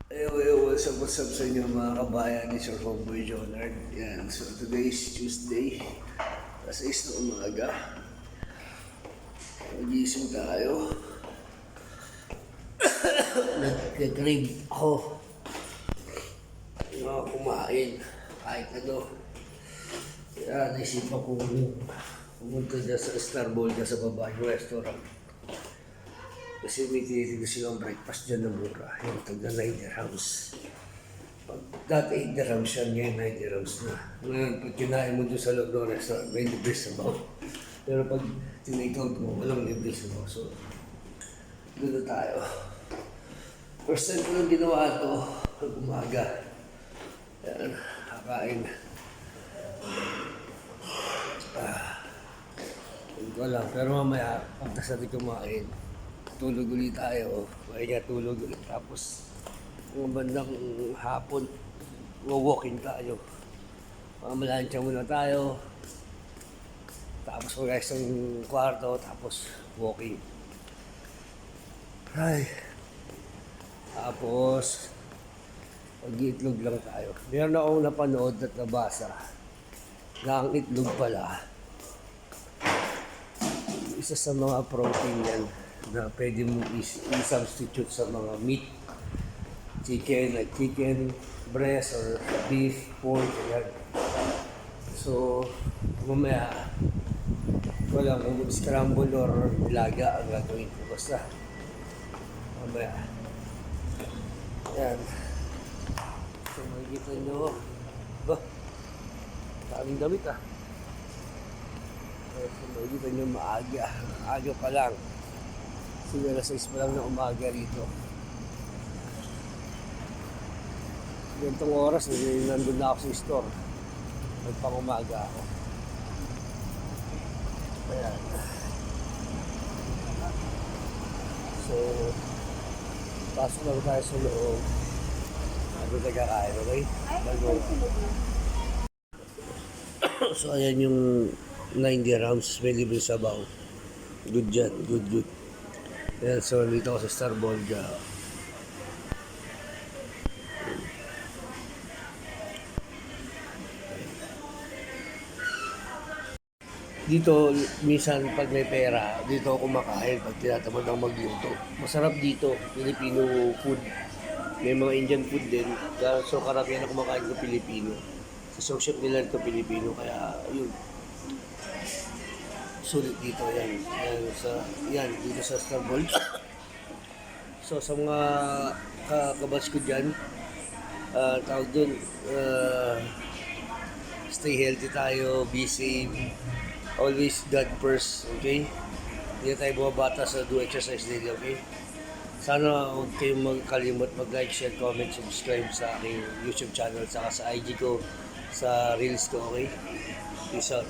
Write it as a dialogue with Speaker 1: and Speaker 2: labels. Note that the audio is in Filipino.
Speaker 1: What's up sa inyo mga kabayan ni Sir Homeboy Jonard. Yan, so today is Tuesday, alas 6 na umaga. Magising tayo. Nagka-crave ako. Kumain, kahit ano. Kaya naisipan ko pumunta dyan sa Starbowl dyan sa baba, yung restaurant. Kasi may tinitigil silang breakfast dyan na mura, yung taga 9 dirhams. Pag dati 8 dirhams yan, ngayon 9 dirhams na. Ngayon, pag kinain mo doon sa loob ng restaurant, may libre sabaw. Pero pag tinake-out mo, walang libre sabaw. So, doon na tayo. First time ko lang ginawa ito, pag umaga. Yan, kakain. Hindi ko alam, pero mamaya, pagkas natin kumain, tulog ulit tayo, kaya tulog ulit. Tapos, kung bandang hapon, walking tayo. Mamalansya muna tayo. Tapos mag-ayos ng kwarto, tapos walking. Ay. Tapos, mag-iitlog lang tayo. Meron akong napanood at nabasa na ang itlog pala, isa sa mga protein yan na pwede mong i-substitute sa mga meat, chicken, like chicken breast or beef, pork, yan. So, mamaya, wala kung scramble or nilaga ang gagawin ko. Basta, mamaya. Yan. So, makikita nyo, ba, daming damit ah. So, makikita nyo maaga pa lang. Siguro alas 6 pa lang na umaga rito. Ganitong oras, nandun na ako sa store. Nagpang-umaga ako. Ayan. So, pasok lang tayo sa loob. Bago nagkakain, okay? Bago. So, ayan yung 9 dirhams. May libre sabaw. Good dyan, good. Ayan, so dito ako sa Starbowl dyan. Dito, minsan pag may pera, dito ako kumakain pag tinatamad ng magluto. Masarap dito, Filipino food. May mga Indian food din. So karamihan na kumakain ko Pilipino. Sa social nila ito Pilipino, kaya yun. Sulit dito, yan dito sa Starbowl. So sa mga kabats ko dyan, tawag dun, stay healthy tayo, be safe, always God first, okay? Hindi tayo bumabata sa do exercise daily, okay? Sana huwag kayong magkalimot mag-like, share, comment, subscribe sa aking YouTube channel, saka sa IG ko, sa Reels ko, okay? Peace out.